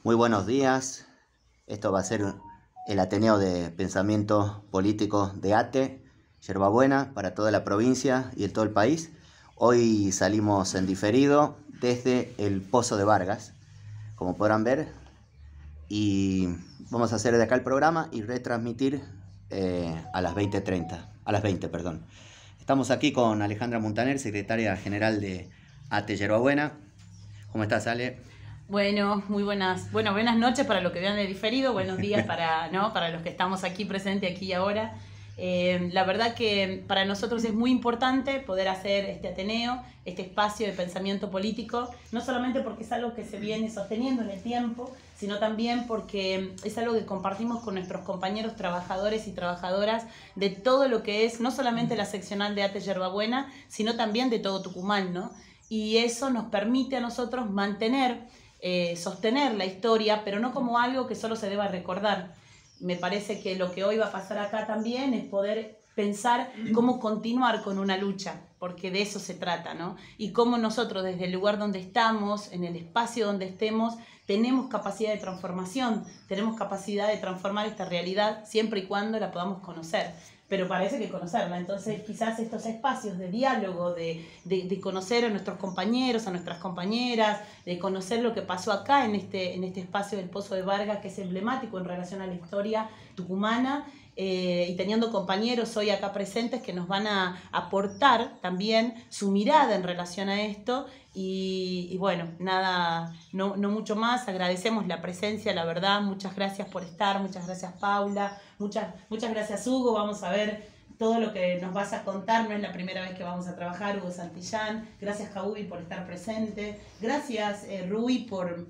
Muy buenos días. Esto va a ser el Ateneo de Pensamiento Político de ATE, Yerbabuena, para toda la provincia y todo el país. Hoy salimos en diferido desde el Pozo de Vargas, como podrán ver, y vamos a hacer de acá el programa y retransmitir a las 20:30, a las 20, perdón. Estamos aquí con Alejandra Montaner, secretaria general de ATE Yerbabuena. ¿Cómo estás, Ale? Bueno, muy buenas noches para los que vean de diferido, buenos días para los que estamos aquí presentes, aquí y ahora. La verdad que para nosotros es muy importante poder hacer este Ateneo, este espacio de pensamiento político, no solamente porque es algo que se viene sosteniendo en el tiempo, sino también porque es algo que compartimos con nuestros compañeros trabajadores y trabajadoras de todo lo que es, no solamente la seccional de ATE Yerbabuena, sino también de todo Tucumán, ¿no? Y eso nos permite a nosotros sostener la historia, pero no como algo que solo se deba recordar. Me parece que lo que hoy va a pasar acá también es poder pensar cómo continuar con una lucha, porque de eso se trata, ¿no? Y cómo nosotros desde el lugar donde estamos, en el espacio donde estemos, tenemos capacidad de transformación, tenemos capacidad de transformar esta realidad siempre y cuando la podamos conocer. Pero parece que conocerla, entonces quizás estos espacios de diálogo, de conocer a nuestros compañeros, a nuestras compañeras, de conocer lo que pasó acá en este espacio del Pozo de Vargas, que es emblemático en relación a la historia tucumana, y teniendo compañeros hoy acá presentes que nos van a aportar también su mirada en relación a esto. Y bueno, nada, no mucho más, agradecemos la presencia, la verdad, muchas gracias por estar, muchas gracias Paula, muchas gracias Hugo, vamos a ver todo lo que nos vas a contar, no es la primera vez que vamos a trabajar, Hugo Santillán, gracias Jaúbi por estar presente, gracias Rui por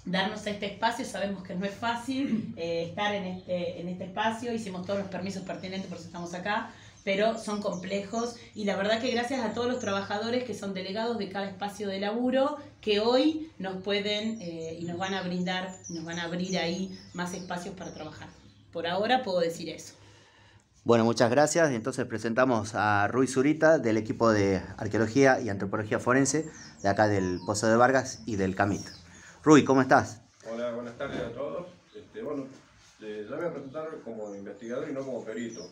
darnos este espacio, sabemos que no es fácil estar en este espacio, hicimos todos los permisos pertinentes por eso estamos acá, pero son complejos y la verdad que gracias a todos los trabajadores que son delegados de cada espacio de laburo que hoy nos pueden y nos van a brindar, nos van a abrir ahí más espacios para trabajar. Por ahora puedo decir eso. Bueno, muchas gracias. Y entonces presentamos a Rui Zurita del equipo de Arqueología y Antropología Forense de acá del Pozo de Vargas y del CAMIT. Rui, ¿cómo estás? Hola, buenas tardes a todos. Bueno, yo me voy a presentar como investigador y no como perito.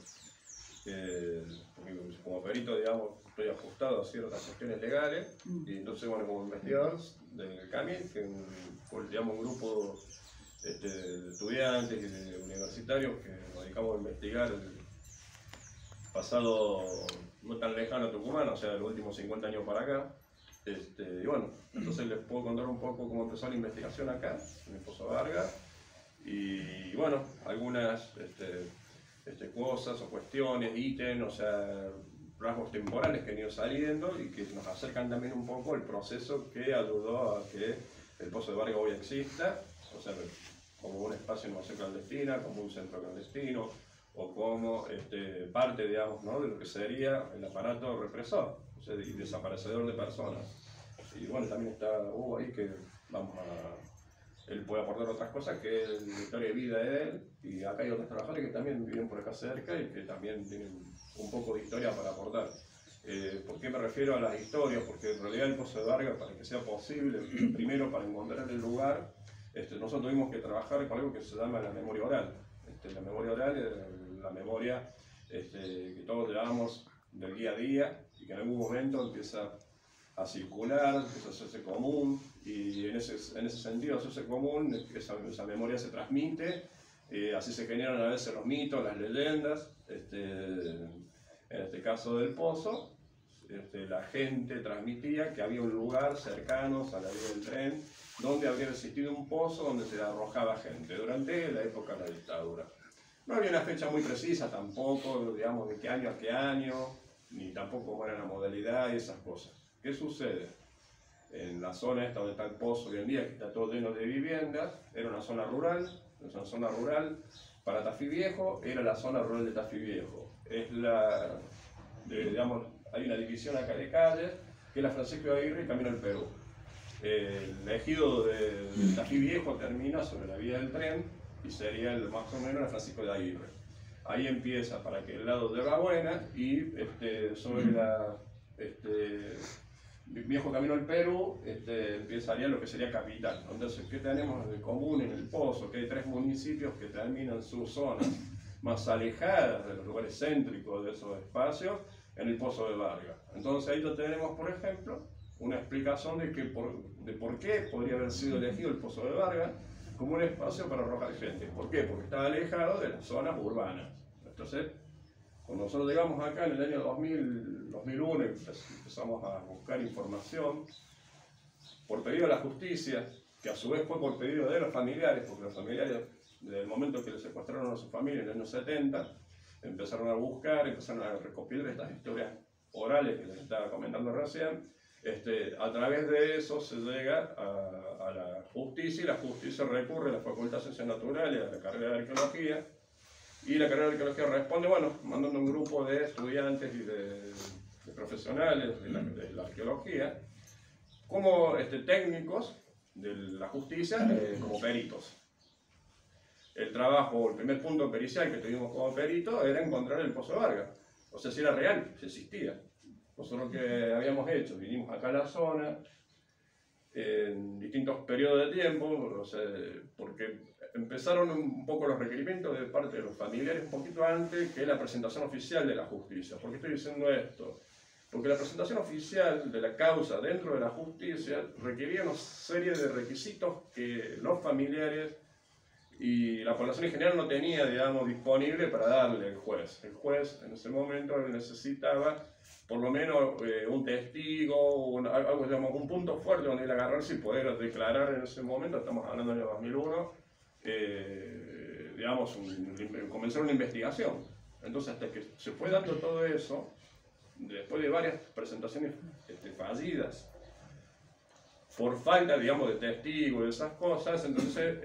Porque como perito, digamos, estoy ajustado a ciertas cuestiones legales, y entonces, bueno, como investigador del CAMIT, que es digamos, un grupo de estudiantes y de universitarios que nos dedicamos a investigar el pasado no tan lejano Tucumán, o sea, los últimos 50 años para acá. Y bueno, entonces les puedo contar un poco cómo empezó la investigación acá, en el Pozo Vargas, y bueno, algunas cosas o cuestiones, ítems, o sea, rasgos temporales que han ido saliendo y que nos acercan también un poco el proceso que ayudó a que el Pozo de Vargas hoy exista, o sea, como un espacio de invasión clandestina, como un centro clandestino, o como parte, digamos, ¿no?, de lo que sería el aparato represor, o sea, y desaparecedor de personas. Y bueno, también está Hugo ahí, que él puede aportar otras cosas, que es la historia de vida de él, y acá hay otros trabajadores que también viven por acá cerca y que también tienen un poco de historia para aportar. ¿Por qué me refiero a las historias? Porque en realidad el Pozo de Vargas, para que sea posible, primero para encontrar el lugar, nosotros tuvimos que trabajar con algo que se llama la memoria oral. La memoria oral es la memoria que todos llevamos del día a día y que en algún momento empieza a circular, empieza a hacerse común, y en ese sentido, hacerse común, esa memoria se transmite, así se generan a veces los mitos, las leyendas. En este caso del pozo, la gente transmitía que había un lugar cercano a la vía del tren donde habría existido un pozo donde se arrojaba gente durante la época de la dictadura. No había una fecha muy precisa tampoco, digamos, de qué año a qué año, ni tampoco cuál era la modalidad y esas cosas. ¿Qué sucede? En la zona esta donde está el pozo hoy en día, que está todo lleno de viviendas, era una zona rural, para Tafí Viejo era la zona rural de Tafí Viejo. Digamos, hay una división acá de calles, que es la Francisco de Aguirre y Camino al Perú. El ejido de Tafí Viejo termina sobre la vía del tren y sería más o menos la Francisco de Aguirre. Ahí empieza para aquel lado de Yerbabuena y sobre la viejo camino al Perú, empezaría lo que sería capital. Entonces, ¿qué tenemos de común en el Pozo? Que hay 3 municipios que terminan sus zonas más alejadas de los lugares céntricos de esos espacios, en el Pozo de Vargas. Entonces ahí lo tenemos, por ejemplo, una explicación de por qué podría haber sido elegido el Pozo de Vargas como un espacio para arrojar gente. ¿Por qué? Porque estaba alejado de las zonas urbanas. Entonces, cuando nosotros llegamos acá en el año 2001 y empezamos a buscar información, por pedido de la justicia, que a su vez fue por pedido de los familiares, porque los familiares, desde el momento que le secuestraron a su familia en el año 70, empezaron a buscar, empezaron a recopilar estas historias orales que les estaba comentando recién. A través de eso se llega a la justicia, y la justicia recurre a la Facultad de Ciencias Naturales, a la carrera de Arqueología, y la carrera de Arqueología responde, bueno, mandando un grupo de estudiantes y de profesionales de la arqueología, como técnicos de la justicia, como peritos. El trabajo, el primer punto pericial que tuvimos como perito era encontrar el Pozo de Vargas. O sea, si era real, si existía. Nosotros lo que habíamos hecho, vinimos acá a la zona, en distintos periodos de tiempo, o sea, porque empezaron un poco los requerimientos de parte de los familiares un poquito antes que la presentación oficial de la justicia. ¿Por qué estoy diciendo esto? Porque la presentación oficial de la causa dentro de la justicia requería una serie de requisitos que los familiares y la población en general no tenía, digamos, disponible para darle al juez. El juez en ese momento necesitaba por lo menos un testigo, algo, digamos, un punto fuerte donde él agarrarse y poder declarar en ese momento, estamos hablando del año 2001, digamos, comenzar una investigación. Entonces, hasta que se fue dando todo eso, después de varias presentaciones fallidas, por falta, digamos, de testigos y esas cosas, entonces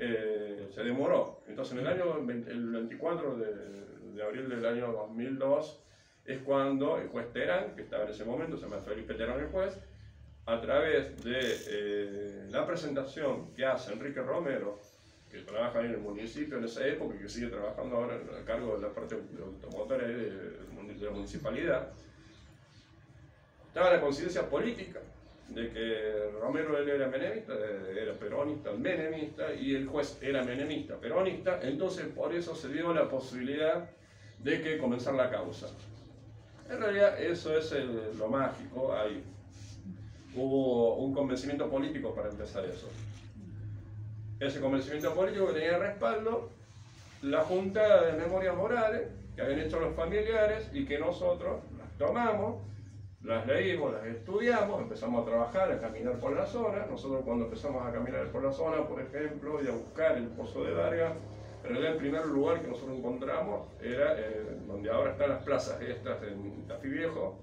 se demoró. Entonces, en el año el 24 de abril del año 2002, es cuando el juez Terán, que estaba en ese momento, se llama Felipe Terán el juez, a través de la presentación que hace Enrique Romero, que trabaja en el municipio en esa época y que sigue trabajando ahora a cargo de la parte automotora de la municipalidad, estaba la coincidencia política de que Romero él era menemista, era peronista, menemista, y el juez era menemista, peronista. Entonces por eso se dio la posibilidad de que comenzar la causa. En realidad eso es lo mágico ahí. Hubo un convencimiento político para empezar eso. Ese convencimiento político que tenía respaldo la Junta de Memorias Morales que habían hecho los familiares y que nosotros las tomamos, las leímos, las estudiamos, empezamos a trabajar, a caminar por la zona. Nosotros cuando empezamos a caminar por la zona, por ejemplo, y a buscar el Pozo de Vargas, en realidad el primer lugar que nosotros encontramos era donde ahora están las plazas estas en Tafí Viejo,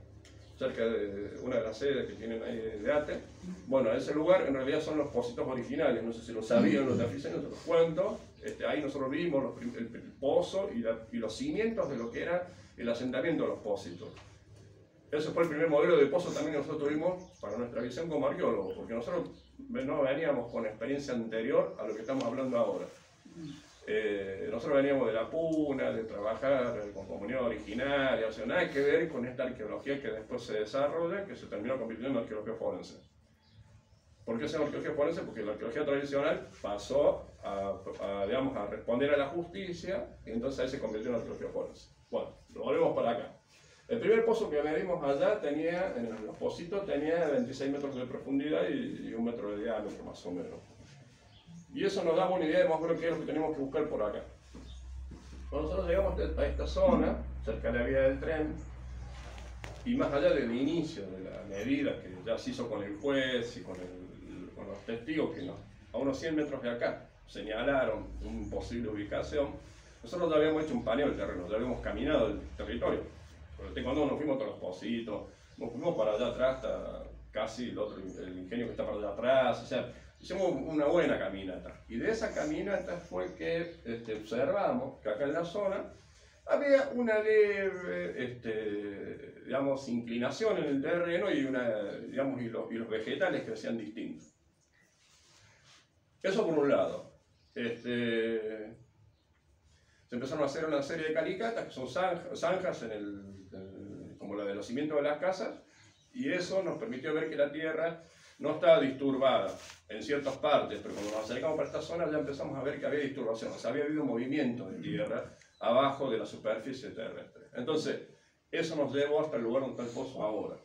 cerca de una de las sedes que tienen ahí de ATE. Bueno, ese lugar en realidad son los pocitos originales, no sé si lo sabían los tafiseños, se los cuento. Ahí nosotros vimos el pozo y los cimientos de lo que era el asentamiento de los pocitos. Ese fue el primer modelo de pozo también que nosotros tuvimos para nuestra visión como arqueólogos, porque nosotros no veníamos con experiencia anterior a lo que estamos hablando ahora. Nosotros veníamos de la puna, de trabajar con comunidad originaria, o sea, nada que ver con esta arqueología que después se desarrolla, que se terminó convirtiendo en arqueología forense. ¿Por qué se llama arqueología forense? Porque la arqueología tradicional pasó digamos, a responder a la justicia, y entonces ahí se convirtió en arqueología forense. Bueno, lo volvemos para acá. El primer pozo que medimos allá tenía, en los pocitos, tenía 26 metros de profundidad y 1 metro de diámetro más o menos. Y eso nos daba una idea de más o menos qué es lo que tenemos que buscar por acá. Cuando nosotros llegamos a esta zona, cerca de la vía del tren, y más allá del inicio de la medida que ya se hizo con el juez y con los testigos que a unos 100 metros de acá señalaron una posible ubicación, nosotros ya habíamos hecho un paneo del terreno, ya habíamos caminado el territorio. Cuando nos fuimos a todos los pocitos, nos fuimos para allá atrás hasta casi el ingenio que está para allá atrás, o sea, hicimos una buena caminata. Y de esa caminata fue que observamos que acá en la zona había una leve, digamos, inclinación en el terreno y, digamos, y los vegetales crecían distintos. Eso por un lado. Se empezaron a hacer una serie de calicatas, que son zanjas como la de los cimientos de las casas, Y eso nos permitió ver que la tierra no estaba disturbada en ciertas partes, pero cuando nos acercamos para esta zona ya empezamos a ver que había disturbación, o sea, había habido movimiento de tierra abajo de la superficie terrestre. Entonces, eso nos llevó hasta el lugar donde está el pozo ahora.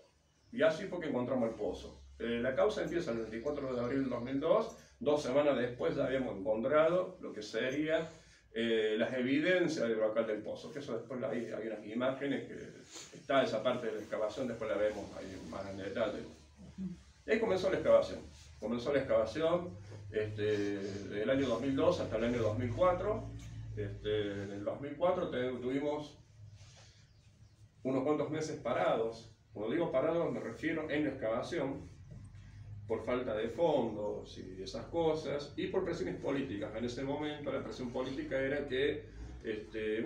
Y así fue que encontramos el pozo. La causa empieza el 24 de abril del 2002, 2 semanas después ya habíamos encontrado lo que sería las evidencias del brocal del pozo, que eso después hay unas imágenes que está esa parte de la excavación, después la vemos ahí más en detalle. Y ahí comenzó la excavación. Comenzó la excavación del año 2002 hasta el año 2004. En el 2004 tuvimos unos cuantos meses parados. Cuando digo parados me refiero en la excavación, por falta de fondos y esas cosas, y por presiones políticas. En ese momento la presión política era que,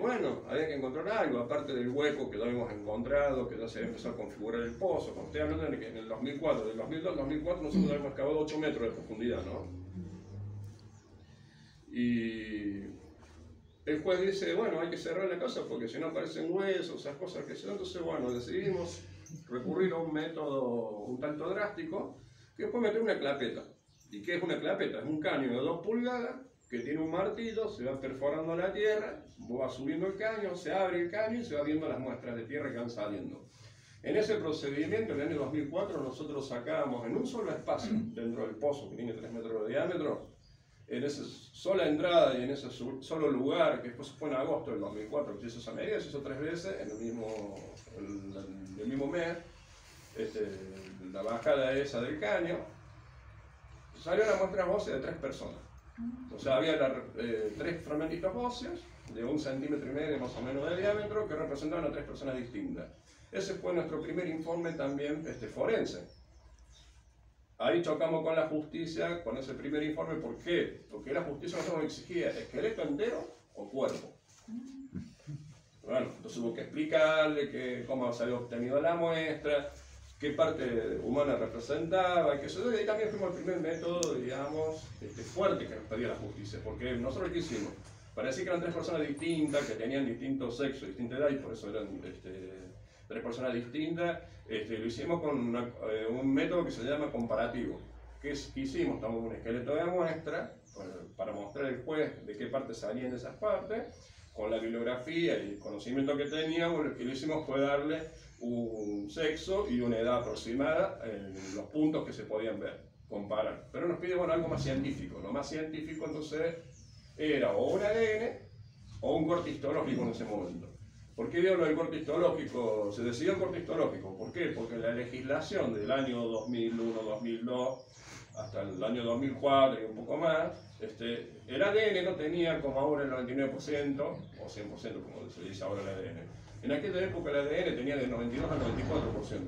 bueno, había que encontrar algo, aparte del hueco que ya habíamos encontrado, que ya se había empezado a configurar el pozo. Cuando estoy hablando de que en el 2004, del 2002 al 2004 nosotros habíamos excavado 8 metros de profundidad, ¿no? Y el juez dice, bueno, hay que cerrar la casa porque si no aparecen huesos, esas cosas que se dan. Entonces, bueno, decidimos recurrir a un método un tanto drástico, que fue meter una clapeta. ¿Y qué es una clapeta? Es un caño de 2 pulgadas que tiene un martillo, se va perforando la tierra, va subiendo el caño, se abre el caño y se va viendo las muestras de tierra que van saliendo. En ese procedimiento, en el año 2004, nosotros sacábamos en un solo espacio, dentro del pozo, que tiene 3 metros de diámetro, en esa sola entrada y en ese solo lugar, que después fue en agosto del 2004, que se hizo esa medida, se hizo 3 veces en el mismo mes, la bajada esa del caño, salió una muestra ósea de 3 personas. O sea, había 3 fragmentitos óseos de 1,5 centímetros más o menos de diámetro que representaban a 3 personas distintas. Ese fue nuestro primer informe también forense. Ahí chocamos con la justicia con ese primer informe. ¿Por qué? Porque la justicia nos exigía esqueleto entero o cuerpo. Bueno, entonces hubo que explicarle cómo se había obtenido la muestra, qué parte humana representaba, que eso. Y ahí también fuimos el primer método, digamos, fuerte que nos pedía la justicia. Porque nosotros ¿qué hicimos? Parecía que eran 3 personas distintas, que tenían distintos sexos, distinta edad, y por eso eran 3 personas distintas. Lo hicimos con un método que se llama comparativo. ¿Qué hicimos? Tomamos un esqueleto de muestra para mostrar al juez de qué parte salían esas partes. Con la bibliografía y el conocimiento que teníamos, lo que lo hicimos fue darle un sexo y una edad aproximada en los puntos que se podían ver, comparar. Pero nos pide algo más científico. Lo más científico entonces era o un ADN o un corte histológico en ese momento. ¿Por qué digo lo del corte histológico? Se decidió el corte histológico. ¿Por qué? Porque la legislación del año 2001, 2002, hasta el año 2004 y un poco más, el ADN no tenía como ahora el 99% o 100%, como se dice ahora el ADN. En aquella época el ADN tenía del 92 al 94%.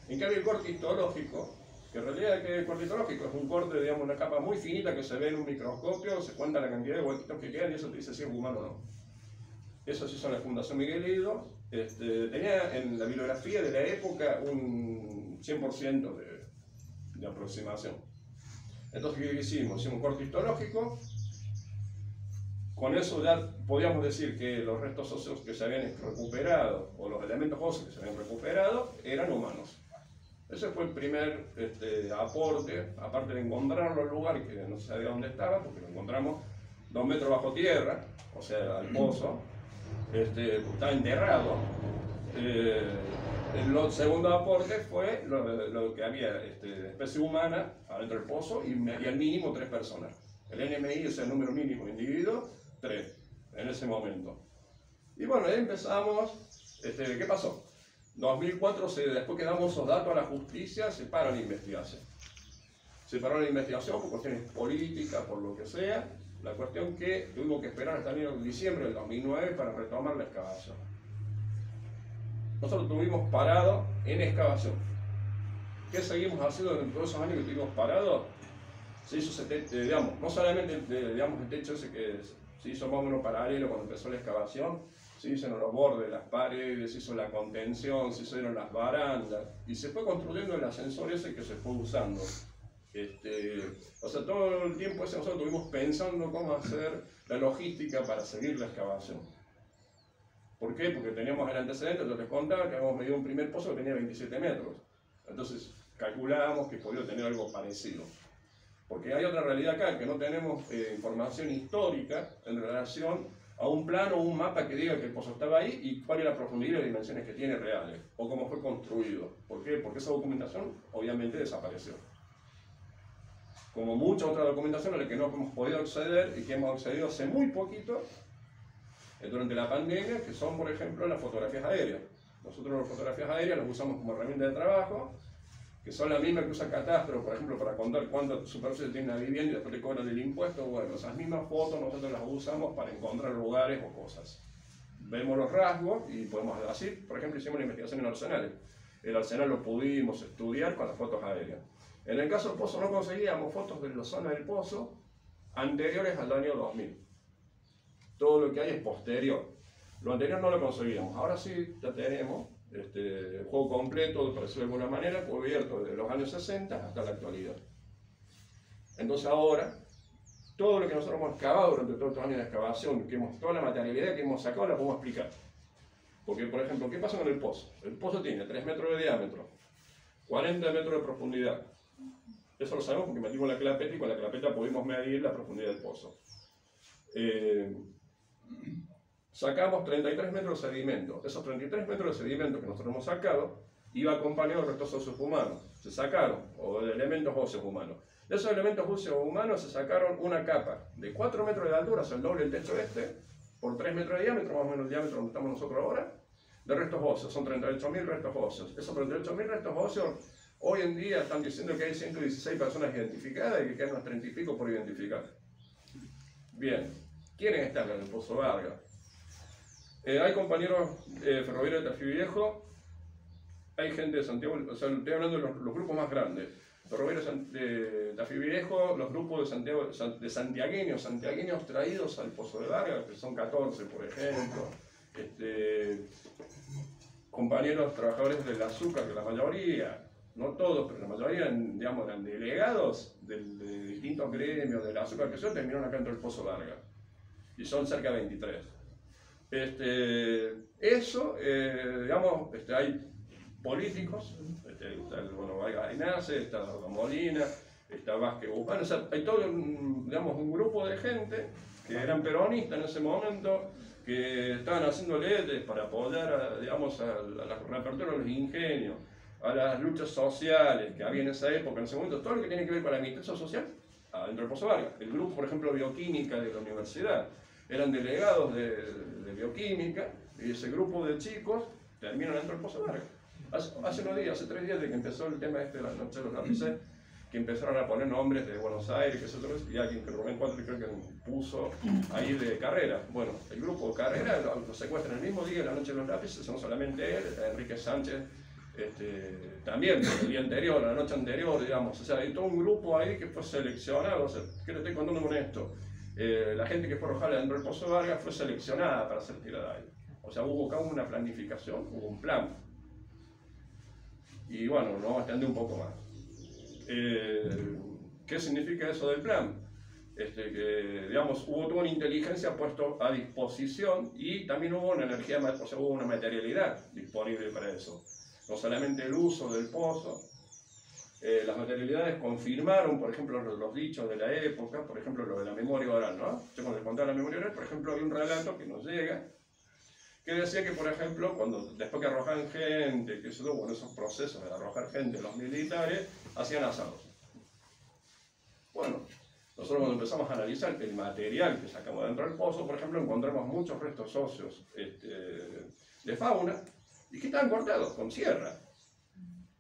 En cambio el corte histológico, que en realidad el corte histológico es un corte, digamos, una capa muy finita que se ve en un microscopio, se cuenta la cantidad de huequitos que quedan y eso te dice si es humano o no. Eso se hizo en la Fundación Miguel Hidro. Tenía en la bibliografía de la época un 100% de aproximación. Entonces, ¿qué hicimos? Hicimos un corte histológico. Con eso ya podíamos decir que los restos óseos que se habían recuperado, o los elementos óseos que se habían recuperado, eran humanos. Ese fue el primer aporte, aparte de encontrarlo en el lugar que no se sabía dónde estaba, porque lo encontramos 2 metros bajo tierra, o sea, al pozo, estaba enterrado. El segundo aporte fue lo que había especie humana adentro del pozo y al mínimo 3 personas. El NMI es el número mínimo de individuos, 3 en ese momento. Y bueno, ahí empezamos. ¿Qué pasó? 2004, después que damos esos datos a la justicia, se paró la investigación. Se paró la investigación por cuestiones políticas, por lo que sea. La cuestión que tuvimos que esperar hasta el año diciembre del 2009 para retomar la excavación. Nosotros estuvimos parados en excavación. ¿Qué seguimos haciendo durante todos esos años que estuvimos parados? Se hizo, digamos, no solamente digamos, el techo ese que se hizo más o menos paralelo cuando empezó la excavación, se hicieron los bordes, las paredes, se hizo la contención, se hicieron las barandas y se fue construyendo el ascensor ese que se fue usando. O sea, todo el tiempo ese nosotros estuvimos pensando cómo hacer la logística para seguir la excavación. ¿Por qué? Porque teníamos el antecedente, yo les contaba que habíamos medido un primer pozo que tenía 27 metros. Entonces calculábamos que podía tener algo parecido. Porque hay otra realidad acá, que no tenemos información histórica en relación a un plano o un mapa que diga que el pozo estaba ahí y cuál es la profundidad y las dimensiones que tiene reales, o cómo fue construido. ¿Por qué? Porque esa documentación obviamente desapareció. Como mucha otra documentación a la que no hemos podido acceder y que hemos accedido hace muy poquito durante la pandemia, que son, por ejemplo, las fotografías aéreas. Nosotros las fotografías aéreas las usamos como herramienta de trabajo, que son las mismas que usa Catastro, por ejemplo, para contar cuánta superficie tiene una vivienda y después le cobran el impuesto. Bueno, esas mismas fotos nosotros las usamos para encontrar lugares o cosas. Vemos los rasgos y podemos así, por ejemplo, hicimos la investigación en arsenales. El arsenal lo pudimos estudiar con las fotos aéreas. En el caso del pozo no conseguíamos fotos de la zona del pozo anteriores al año 2000. Todo lo que hay es posterior. Lo anterior no lo conseguíamos. Ahora sí ya tenemos el juego completo, por decirlo de alguna manera, cubierto desde los años 60 hasta la actualidad. Entonces ahora, todo lo que nosotros hemos excavado durante todos estos años de excavación, toda la materialidad que hemos sacado, la podemos explicar. Porque, por ejemplo, ¿qué pasa con el pozo? El pozo tiene 3 metros de diámetro, 40 metros de profundidad. Eso lo sabemos porque metimos la clapeta y con la clapeta pudimos medir la profundidad del pozo. Sacamos 33 metros de sedimento. Esos 33 metros de sedimento que nosotros hemos sacado iba acompañado de restos óseos humanos. Se sacaron, o de elementos óseos humanos. De esos elementos óseos humanos se sacaron una capa de 4 metros de altura, o sea, el doble del techo por 3 metros de diámetro, más o menos el diámetro donde estamos nosotros ahora, de restos óseos. Son 38.000 restos óseos. Esos 38.000 restos óseos, hoy en día están diciendo que hay 116 personas identificadas y que quedan unos 30 y pico por identificar. Bien, ¿quiénes están en el Pozo Vargas? Hay compañeros ferroviarios de Tafí Viejo, hay gente de Santiago, o sea, estoy hablando de los grupos más grandes. Ferroviarios de Tafí Viejo, los grupos de Santiago, de santiagueños traídos al Pozo de Vargas, que son 14, por ejemplo. Compañeros trabajadores del azúcar, que la mayoría, no todos, pero la mayoría, digamos, eran delegados de distintos gremios del azúcar que terminaron acá dentro del Pozo Vargas. Y son cerca de 23. Digamos, hay políticos, está el Gainace, está Molina, está Vázquez Guzmán, o sea, hay todo un grupo de gente que eran peronistas en ese momento, que estaban haciendo leyes para apoyar a la reapertura de los ingenios, a las luchas sociales que había en esa época, en ese momento, todo lo que tiene que ver con la administración social, adentro del Pozo Vargas. El grupo, por ejemplo, bioquímica de la universidad, eran delegados de bioquímica, y ese grupo de chicos terminan dentro del Pozo Vargas. Hace unos días, hace 3 días de que empezó el tema de la noche de los lápices, que empezaron a poner nombres de Buenos Aires, y alguien que Rubén Cuatro creo que puso ahí de Carrera. Bueno, el grupo de Carrera lo secuestran el mismo día, la noche de los lápices, no solamente él, Enrique Sánchez, también el día anterior, la noche anterior, digamos. O sea, hay todo un grupo ahí que fue seleccionado. O sea, ¿qué le estoy contando con esto? La gente que fue arrojada dentro del Pozo Vargas fue seleccionada para ser tirada ahí. O sea, hubo acá una planificación, hubo un plan. Y bueno, nos vamos a extender un poco más. ¿Qué significa eso del plan? Que, digamos, hubo toda una inteligencia puesta a disposición y también hubo una energía, o sea, hubo una materialidad disponible para eso. No solamente el uso del pozo, las materialidades confirmaron, por ejemplo, los dichos de la época, por ejemplo, lo de la memoria oral, ¿no? Yo cuando les contaba la memoria oral, por ejemplo, había un relato que nos llega, que decía que, por ejemplo, después que arrojaban gente, que eso, bueno, esos procesos de arrojar gente, los militares, hacían asados. Bueno, nosotros cuando empezamos a analizar el material que sacamos dentro del pozo, por ejemplo, encontramos muchos restos óseos de fauna, y que estaban cortados con sierra.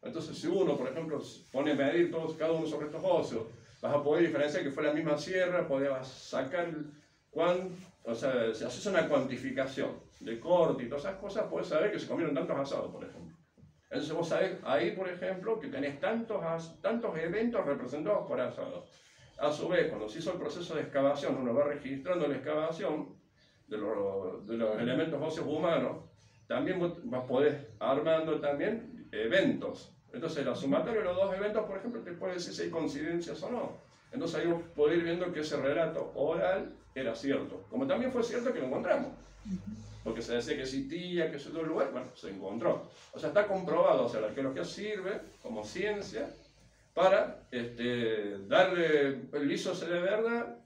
Entonces, si uno, por ejemplo, pone a medir cada uno de esos restos óseos, vas a poder diferenciar que fue la misma sierra, podías sacar o sea, si haces una cuantificación de corte y todas esas cosas, puedes saber que se comieron tantos asados, por ejemplo. Entonces vos sabés ahí, por ejemplo, que tenés tantos eventos representados por asados. A su vez, cuando se hizo el proceso de excavación, uno va registrando la excavación de los elementos óseos humanos, también vos podés armando también eventos. Entonces, la sumatoria de los dos eventos, por ejemplo, te puede decir si hay coincidencias o no. Entonces, ahí vos podés ir viendo que ese relato oral era cierto. Como también fue cierto que lo encontramos. porque se decía que existía, que es otro lugar, bueno, se encontró. O sea, está comprobado, o sea, la arqueología sirve como ciencia para darle el viso de verdad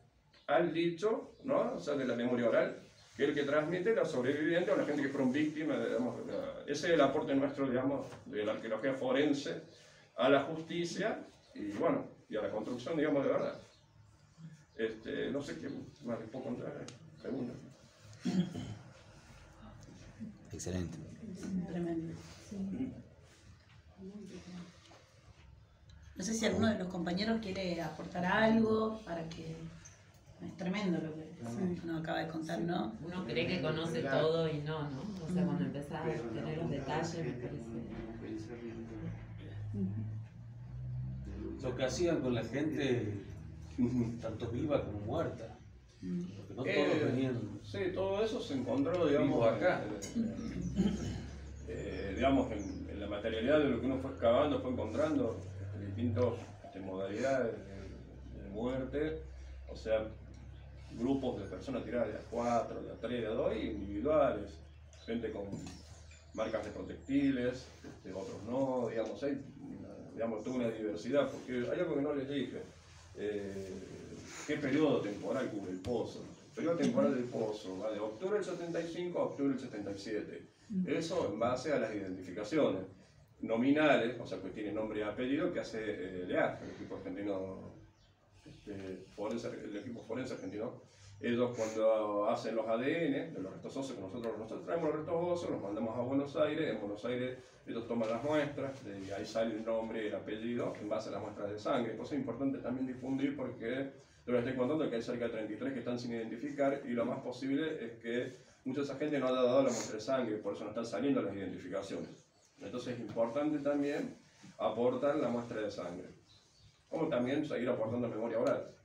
al dicho, ¿no? O sea, de la memoria oral, que es el que transmite la sobreviviente o la gente que fueron víctimas, digamos, ese es el aporte nuestro, digamos, de la arqueología forense a la justicia y, bueno, y a la construcción, digamos, de verdad. No sé qué más les puedo contar, preguntas. Excelente. Tremendo. No sé si alguno de los compañeros quiere aportar algo para que... Es tremendo lo que nos acaba de contar, ¿no? Uno cree que conoce todo y no, ¿no? O sea, cuando empezás a tener los detalles, me parece... Lo que hacían con la gente, tanto viva como muerta. Porque no todos venían. Sí, todo eso se encontró, digamos, vivo acá. Digamos, en la materialidad de lo que uno fue excavando, fue encontrando distintas modalidades de muerte, o sea, grupos de personas tiradas de A4, de A3, de A2 y individuales, gente con marcas de protectiles, otros no, digamos, hay toda una diversidad, porque hay algo que no les dije. ¿Qué periodo temporal cubre el pozo? El periodo temporal del pozo va de octubre del 75 a octubre del 77. Eso en base a las identificaciones nominales, o sea, que tiene nombre y apellido, que hace LEAF, el equipo argentino, el equipo forense argentino. Ellos cuando hacen los ADN de los restos óseos, que nosotros traemos los restos óseos, los mandamos a Buenos Aires, en Buenos Aires ellos toman las muestras, y ahí sale el nombre y el apellido en base a las muestras de sangre. Cosa importante también difundir porque yo les estoy contando que hay cerca de 33 que están sin identificar y lo más posible es que mucha de esa gente no ha dado la muestra de sangre, por eso no están saliendo las identificaciones. Entonces es importante también aportar la muestra de sangre, como también seguir aportando memoria oral.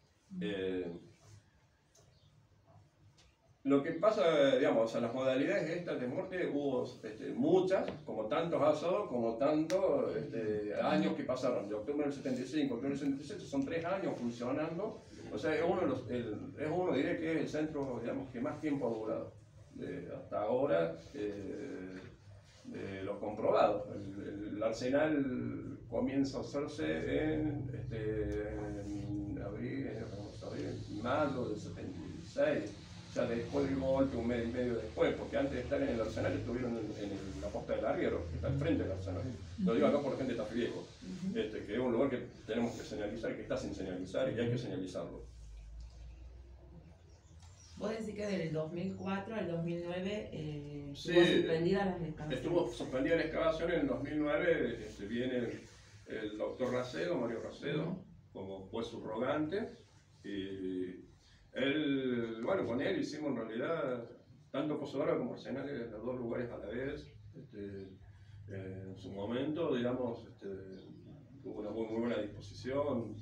Lo que pasa, digamos, en las modalidades estas de muerte hubo muchas, como tantos asados, como tantos años que pasaron, de octubre del 75 a octubre del 77, son 3 años funcionando, o sea, es uno, diré que es el centro, digamos, que más tiempo ha durado, hasta ahora, de lo comprobado. El arsenal comienza a hacerse en mayo del 76. O sea, después del golpe, un mes y medio después, porque antes de estar en el arsenal estuvieron en la posta del Arriero, que está al frente del arsenal. Lo digo acá porque gente está viejo, que es un lugar que tenemos que señalizar, que está sin señalizar y hay que señalizarlo. Vos decís que del 2004 al 2009 Sí, estuvo suspendida las excavaciones. Estuvo suspendida la excavación en el 2009, viene el doctor Racedo, Mario Racedo, como juez subrogante. Y él, bueno, con él hicimos en realidad tanto Pozo Arga como Arsenal en los 2 lugares a la vez. En su momento, digamos, tuvo una muy buena disposición.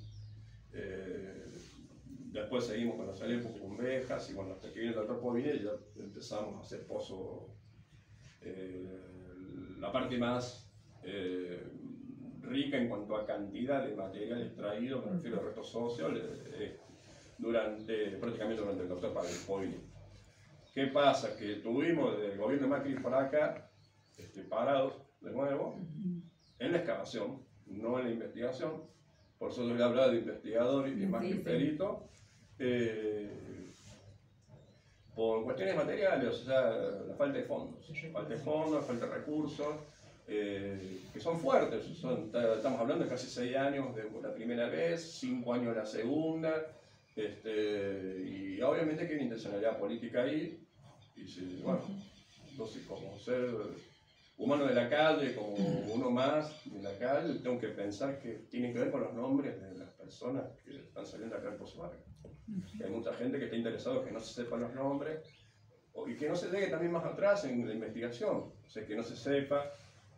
Después seguimos con las Alepos, con Bejas, y bueno, hasta que vino el doctor Povine ya empezamos a hacer pozo. La parte más rica en cuanto a cantidad de material extraído, me refiero a restos óseos, prácticamente durante el doctor Povine. ¿Qué pasa? Que tuvimos desde el gobierno de Macri para acá, parados de nuevo, en la excavación, no en la investigación. Por eso yo le hablaba de investigador y más que perito. Por cuestiones materiales, o sea, la falta de fondos, falta de recursos, que son fuertes. Estamos hablando de casi 6 años de la primera vez, 5 años de la segunda, y obviamente que hay una intencionalidad política ahí. Y bueno, entonces, como ser humano de la calle, como uno más de la calle, tengo que pensar que tiene que ver con los nombres de las personas que están saliendo acá del Pozo Arga. Hay mucha gente que está interesada en que no se sepan los nombres y que no se llegue también más atrás en la investigación, o sea, que no se sepa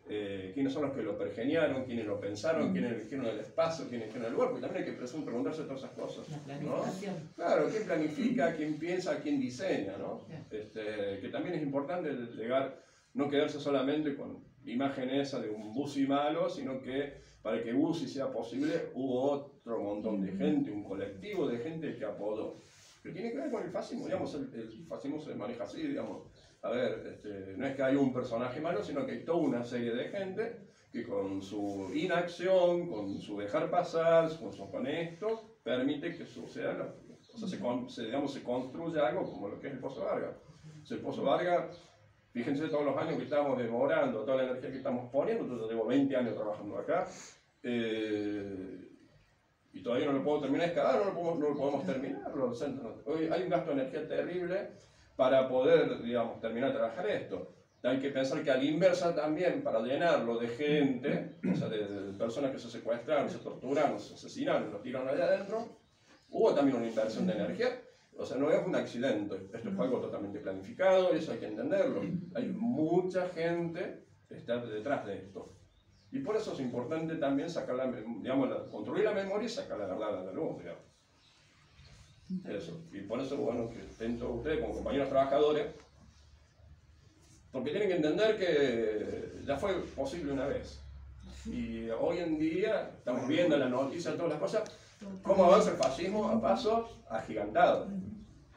quiénes son los que lo pergeniaron, quiénes lo pensaron, quiénes eligieron el espacio, quiénes eligieron el lugar, porque también hay que preguntarse todas esas cosas. La planificación. ¿No? Claro, quién planifica, quién piensa, quién diseña, ¿no? Que también es importante llegar, no quedarse solamente con la imagen esa de un Bussi malo, sino que para que Bussi sea posible hubo otro montón de gente, un colectivo de gente que apoyó que tiene que ver con el fascismo, digamos, el fascismo se maneja así, digamos. A ver, no es que hay un personaje malo, sino que hay toda una serie de gente que con su inacción, con su dejar pasar, con sus honestos, permite que suceda, o sea, se construye algo como lo que es el Pozo Vargas. O sea, el Pozo Vargas, fíjense todos los años que estamos demorando, toda la energía que estamos poniendo, yo llevo 20 años trabajando acá, y todavía no lo puedo terminar de excavar, no lo podemos terminar. Hoy hay un gasto de energía terrible para poder, digamos, terminar de trabajar esto. Hay que pensar que a la inversa también, para llenarlo de gente, o sea, de personas que se secuestraron, se torturaron, se asesinaron, los tiraron allá adentro, hubo también una inversión de energía. O sea, no es un accidente, esto es algo totalmente planificado y eso hay que entenderlo. Hay mucha gente que está detrás de esto. Y por eso es importante también sacar construir la memoria y sacar la verdad a la luz, digamos. Eso. Y por eso, bueno, que estén todos ustedes como compañeros trabajadores, porque tienen que entender que ya fue posible una vez. Y hoy en día estamos viendo en la noticia todas las cosas, cómo avanza el fascismo a pasos agigantados.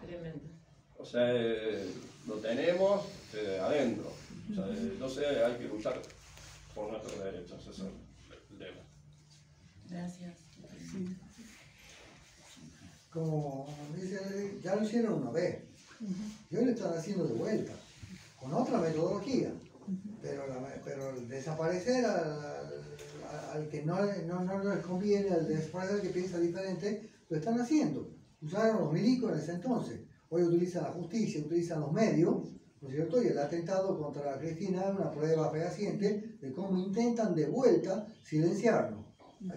Tremendo. O sea, lo tenemos adentro. O sea, entonces hay que luchar por nuestros derechos. Eso es el tema. Gracias. Como dice, ya lo hicieron una vez. Y hoy lo están haciendo de vuelta, con otra metodología. Pero el desaparecer al que no les conviene, al desaparecer que piensa diferente, lo están haciendo. Usaron los milicos en ese entonces. Hoy utilizan la justicia, utilizan los medios, ¿no es cierto? Y el atentado contra Cristina es una prueba fehaciente de cómo intentan de vuelta silenciarnos.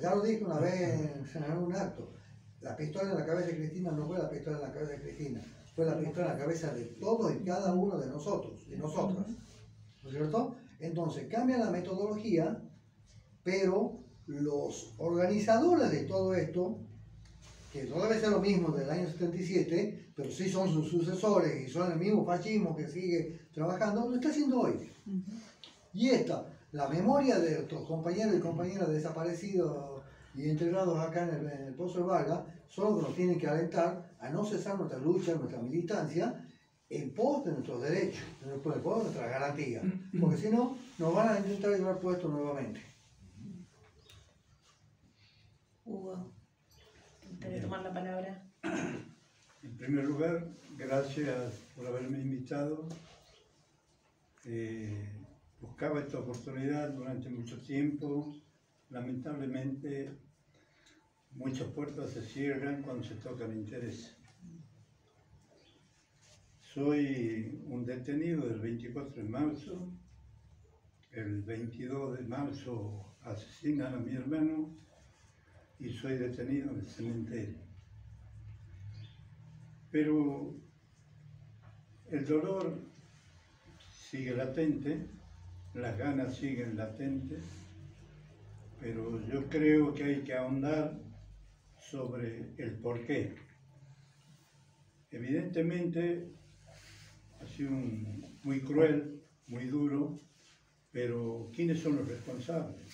Ya lo dije una vez en un acto. La pistola en la cabeza de Cristina no fue la pistola en la cabeza de Cristina, fue la pistola en la cabeza de todos y cada uno de nosotros y nosotras. ¿No es cierto? Entonces cambia la metodología, pero los organizadores de todo esto, que no debe ser lo mismo del año 77, pero sí son sus sucesores y son el mismo fascismo que sigue trabajando, lo está haciendo hoy. Y la memoria de nuestros compañeros y compañeras desaparecidos y integrados acá en el Pozo de Vargas, son los que nos tienen que alentar a no cesar nuestra lucha, nuestra militancia, en pos de nuestros derechos, en pos de nuestras garantías, porque si no, nos van a intentar llevar puestos nuevamente. Hugo, ¿querés tomar la palabra? En primer lugar, gracias por haberme invitado. Buscaba esta oportunidad durante mucho tiempo. Lamentablemente, muchas puertas se cierran cuando se tocan intereses. Soy un detenido del 24 de marzo. El 22 de marzo asesinan a mi hermano y soy detenido en el cementerio. Pero el dolor sigue latente, las ganas siguen latentes, pero yo creo que hay que ahondar sobre el porqué. Evidentemente ha sido muy cruel, muy duro, pero ¿quiénes son los responsables?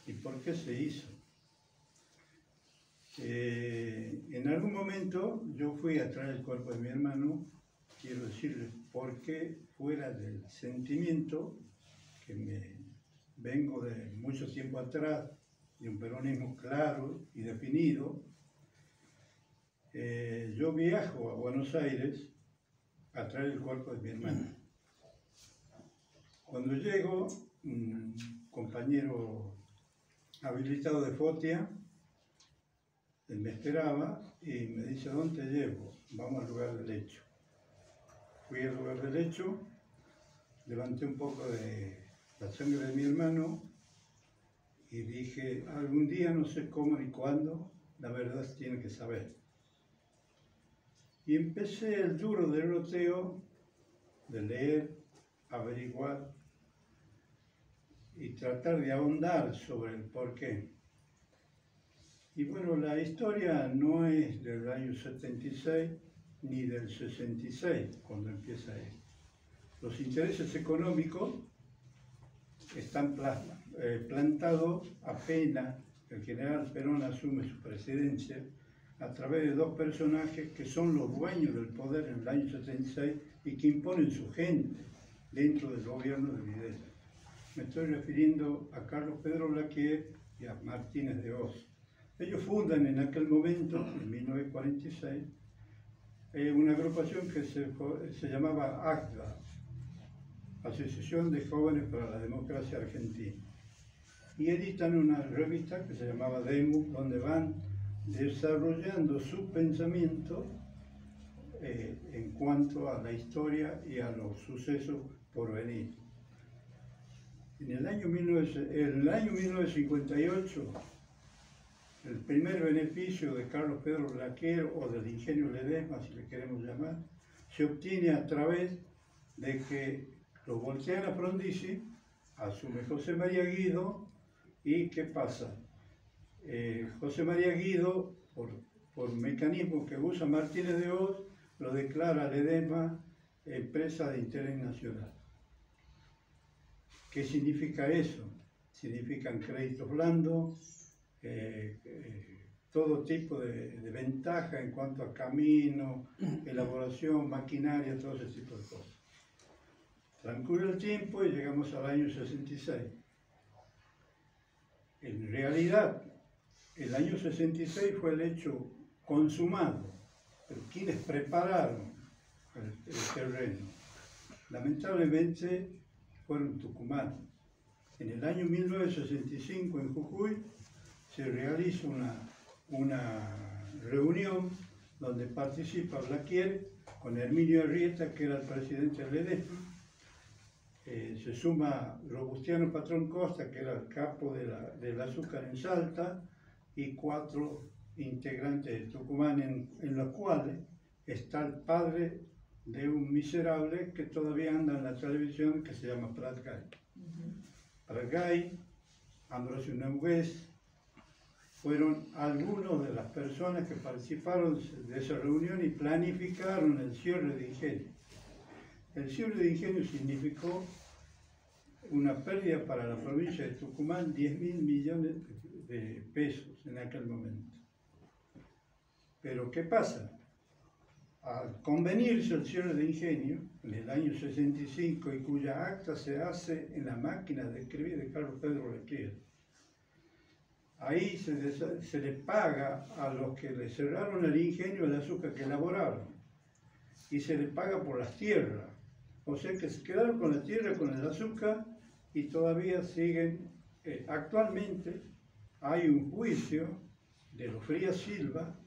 ¿Y por qué se hizo? En algún momento yo fui a traer el cuerpo de mi hermano, quiero decirles por qué fuera del sentimiento que vengo de mucho tiempo atrás, de un peronismo claro y definido. Yo viajo a Buenos Aires a traer el cuerpo de mi hermano. Cuando llego, un compañero habilitado de Fotia me esperaba y me dice: ¿dónde te llevo? Vamos al lugar del hecho. Fui al lugar del hecho, levanté un poco de la sangre de mi hermano y dije: algún día, no sé cómo ni cuándo, la verdad se tiene que saber. Y empecé el duro derroteo de leer, averiguar y tratar de ahondar sobre el porqué. Y bueno, la historia no es del año 76 ni del 66 cuando empieza esto. Los intereses económicos están plantados apenas el general Perón asume su presidencia a través de dos personajes que son los dueños del poder en el año 76 y que imponen su gente dentro del gobierno de Videla. Me estoy refiriendo a Carlos Pedro Blaquier y a Martínez de Hoz. Ellos fundan en aquel momento, en 1946, una agrupación que se llamaba ACDA, Asociación de Jóvenes para la Democracia Argentina, y editan una revista que se llamaba Demo, donde van desarrollando su pensamiento en cuanto a la historia y a los sucesos por venir. En el año 1958, el primer beneficio de Carlos Pedro Blaquier, o del ingenio Ledesma, si le queremos llamar, se obtiene a través de que lo voltean a Frondizi, asume José María Guido, y ¿qué pasa? José María Guido, por mecanismo que usa Martínez de Hoz, lo declara Ledesma empresa de interés nacional. ¿Qué significa eso? Significan créditos blandos, todo tipo de ventaja en cuanto a camino, elaboración, maquinaria, todo ese tipo de cosas. Transcurre el tiempo y llegamos al año 66. En realidad, el año 66 fue el hecho consumado, pero quienes prepararon el terreno, lamentablemente, fueron tucumanos. En el año 1965, en Jujuy, se realiza una reunión donde participa Blaquier con Herminio Arrieta, que era el presidente del Ledesma. Se suma Robustiano Patrón Costa, que era el capo del azúcar en Salta, y 4 integrantes de Tucumán, en los cuales está el padre de un miserable que todavía anda en la televisión, que se llama Prat Gay. Prat Gay, Ambrosio Neugués, fueron algunos de las personas que participaron de esa reunión y planificaron el cierre de ingenio. El cierre de ingenio significó una pérdida para la provincia de Tucumán, 10.000 millones de pesos en aquel momento. Pero ¿qué pasa? Al convenirse el cierre de ingenio, en el año 65, y cuya acta se hace en la máquina de escribir de Carlos Pedro Blaquier, ahí se le paga a los que le cerraron el ingenio el azúcar que elaboraron, y se le paga por las tierras. O sea que se quedaron con la tierra, con el azúcar, y todavía siguen. Actualmente hay un juicio de los Frías Silva,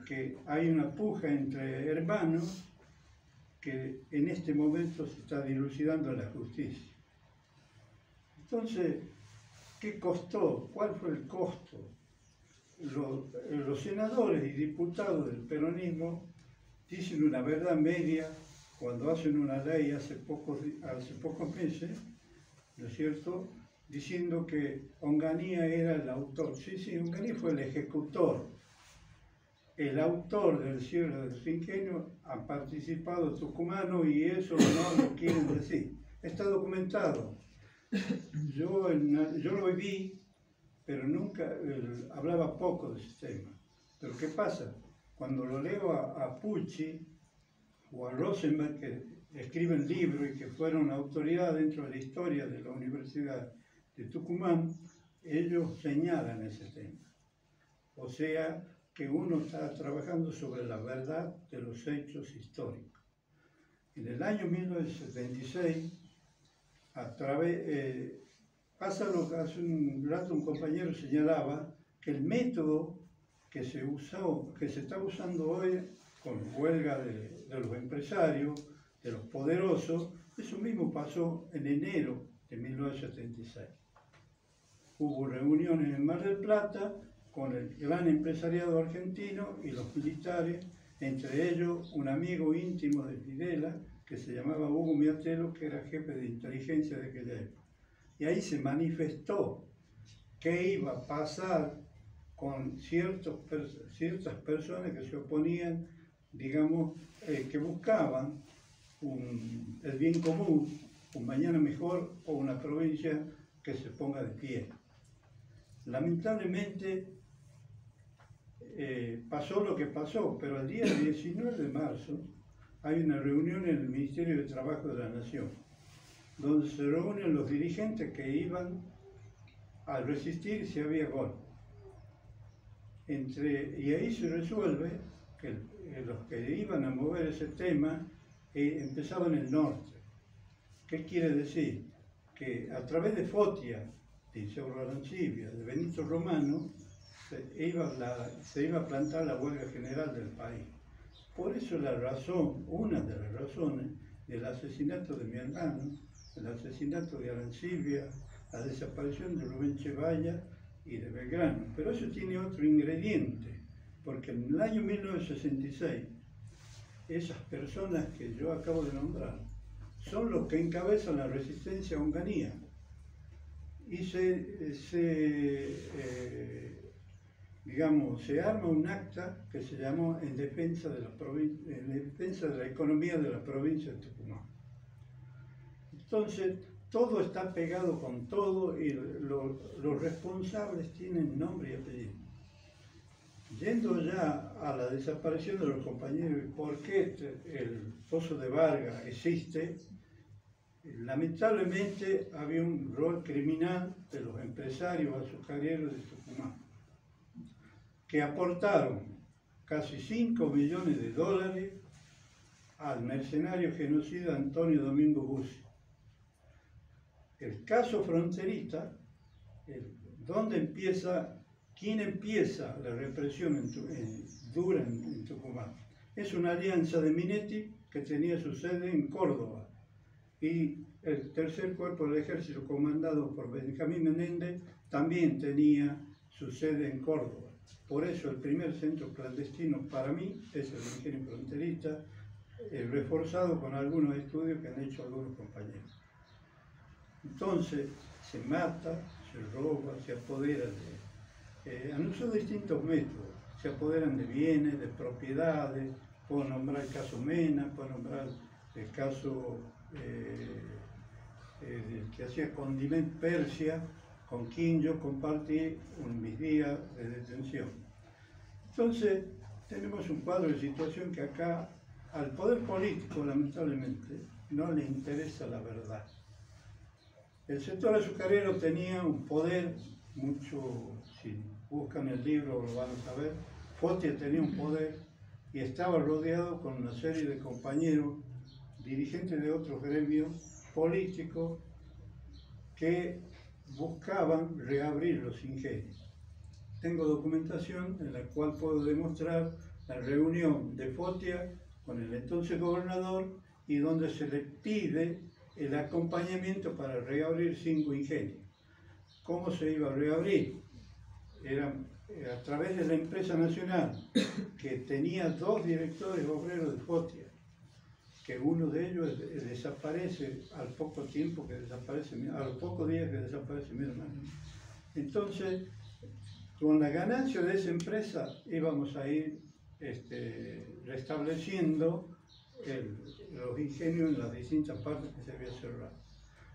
que hay una puja entre hermanos que en este momento se está dilucidando en la justicia. Entonces, ¿qué costó? ¿Cuál fue el costo? Los senadores y diputados del peronismo dicen una verdad media cuando hacen una ley hace pocos meses, ¿no es cierto?, diciendo que Onganía era el autor. Sí, Onganía fue el ejecutor. El autor del cierre del ingenio ha participado tucumano, y eso no lo quieren decir. Está documentado. Yo lo viví, pero nunca hablaba poco de ese tema. Pero ¿qué pasa? Cuando lo leo a Pucci o a Rosenberg, que escriben libros y que fueron autoridad dentro de la historia de la Universidad de Tucumán, ellos señalan ese tema. O sea, que uno está trabajando sobre la verdad de los hechos históricos. En el año 1976, pasa lo que hace un rato un compañero señalaba, que el método que se está usando hoy con huelga de los empresarios, de los poderosos, eso mismo pasó en enero de 1976. Hubo reuniones en Mar del Plata con el gran empresariado argentino y los militares, entre ellos un amigo íntimo de Videla, que se llamaba Hugo Miatelo, que era jefe de inteligencia de aquella época. Y ahí se manifestó qué iba a pasar con ciertas personas que se oponían, digamos, que buscaban el bien común, un mañana mejor o una provincia que se ponga de pie. Lamentablemente, pasó lo que pasó, pero el día 19 de marzo hay una reunión en el Ministerio de Trabajo de la Nación, donde se reúnen los dirigentes que iban a resistir si había gol. Y ahí se resuelve que los que iban a mover ese tema empezaban en el norte. ¿Qué quiere decir? Que a través de Fotia, de Cerro Arancibia, de Benito Romano, se iba a plantar la huelga general del país. Por eso la razón, una de las razones del asesinato de mi hermano, el asesinato de Arancibia, la desaparición de Rubén Chevalla y de Belgrano. Pero eso tiene otro ingrediente, porque en el año 1966, esas personas que yo acabo de nombrar, son los que encabezan la resistencia a Onganía. Y se arma un acta que se llamó en defensa de la economía de la provincia de Tucumán. Entonces, todo está pegado con todo y los responsables tienen nombre y apellido. Yendo ya a la desaparición de los compañeros y por qué el Pozo de Vargas existe, lamentablemente había un rol criminal de los empresarios azucareros de Tucumán, que aportaron casi 5 millones de dólares al mercenario genocida Antonio Domingo Bussi. El caso fronterista, ¿quién empieza la represión dura en Tucumán? Es una alianza de Minetti que tenía su sede en Córdoba, y el tercer cuerpo del ejército comandado por Benjamín Menéndez también tenía su sede en Córdoba. Por eso el primer centro clandestino para mí es el ingenio fronterista, reforzado con algunos estudios que han hecho algunos compañeros. Entonces se mata, se roba, se apodera han usado distintos métodos, se apoderan de bienes, de propiedades. Puedo nombrar el caso Mena, puedo nombrar el caso que hacía Condiment Persia, con quien yo compartí mis días de detención. Entonces, tenemos un cuadro de situación que acá al poder político, lamentablemente, no le interesa la verdad. El sector azucarero tenía un poder mucho, si buscan el libro lo van a saber, Fotia tenía un poder y estaba rodeado con una serie de compañeros, dirigentes de otros gremios políticos que buscaban reabrir los ingenios. Tengo documentación en la cual puedo demostrar la reunión de Fotia con el entonces gobernador y donde se le pide el acompañamiento para reabrir 5 ingenios. ¿Cómo se iba a reabrir? Era a través de la empresa nacional, que tenía 2 directores obreros de Fotia, que uno de ellos desaparece al poco tiempo que desaparece, a los pocos días que desaparece mi hermano. Entonces, con la ganancia de esa empresa íbamos a ir restableciendo los ingenios en las distintas partes que se había cerrado.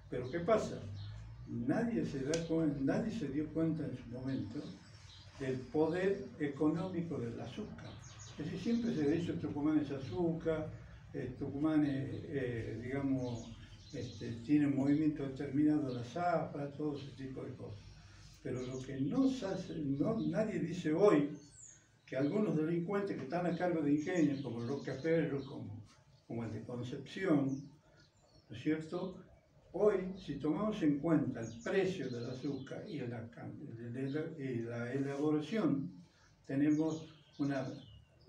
Pero ¿qué pasa? Nadie se dio cuenta en su momento del poder económico del azúcar. Es decir, siempre se ha dicho Tucumán es azúcar, Tucumán tiene un movimiento determinado de la zafra, todo ese tipo de cosas. Pero lo que nadie dice hoy, que algunos delincuentes que están a cargo de ingenios, como Rocaferro, como el de Concepción, ¿no es cierto? Hoy, si tomamos en cuenta el precio del azúcar y la elaboración, tenemos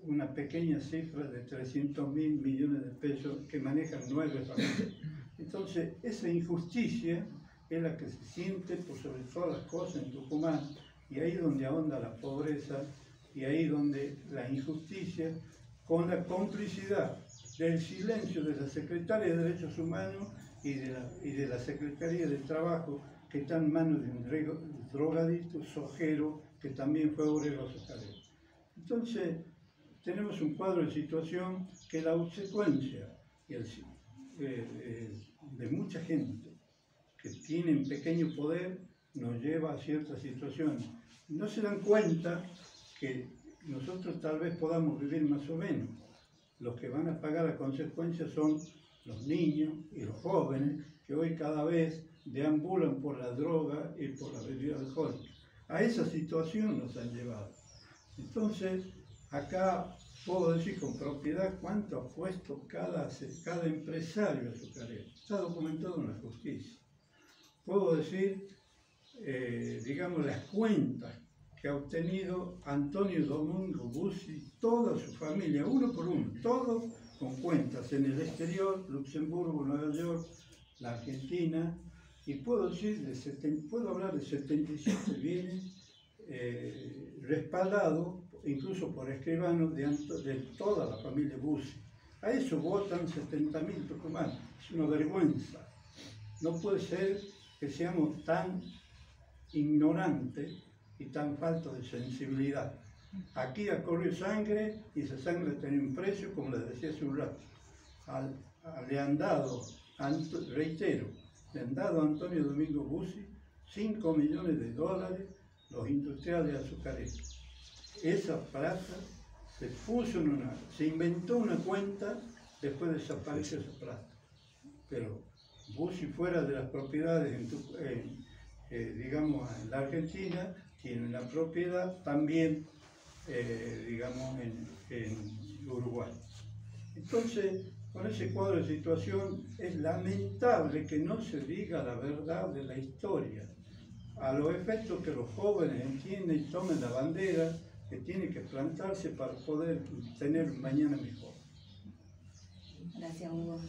una pequeña cifra de 300.000 millones de pesos que manejan 9 familias. Entonces, esa injusticia es la que se siente por sobre todas las cosas en Tucumán, y ahí donde ahonda la pobreza, y ahí donde la injusticia, con la complicidad del silencio de la Secretaría de Derechos Humanos y de la Secretaría de Trabajo, que está en manos de un drogadicto, sojero, que también fue obrero azucarero. Entonces, tenemos un cuadro de situación que la obsecuencia de mucha gente que tiene pequeño poder nos lleva a ciertas situaciones. No se dan cuenta que nosotros tal vez podamos vivir más o menos. Los que van a pagar las consecuencias son los niños y los jóvenes que hoy cada vez deambulan por la droga y por la bebida alcohólica. A esa situación nos han llevado. Entonces, acá puedo decir con propiedad cuánto ha puesto cada empresario azucarero. Está documentado en la justicia. Puedo decir, digamos, las cuentas que ha obtenido Antonio Domingo Bussi, toda su familia, uno por uno, todos con cuentas en el exterior, Luxemburgo, Nueva York, la Argentina, y puedo decir, puedo hablar de 77 bienes respaldados, incluso por escribanos de toda la familia Bussi. A eso votan 70.000 tucumanos. Es una vergüenza. No puede ser que seamos tan ignorantes y tan faltos de sensibilidad. Aquí ha corrido sangre y esa sangre tiene un precio, como les decía hace un rato. Le han dado, reitero, le han dado a Antonio Domingo Bussi $5 millones los industriales azucareros. Esa plata se inventó una cuenta, después desapareció esa plata. Pero Bussi, fuera de las propiedades digamos, en la Argentina, tiene una propiedad también, digamos, en Uruguay. Entonces, con ese cuadro de situación, es lamentable que no se diga la verdad de la historia, a los efectos que los jóvenes entiendan y tomen la bandera que tiene que plantarse para poder tener un mañana mejor. Gracias, Hugo.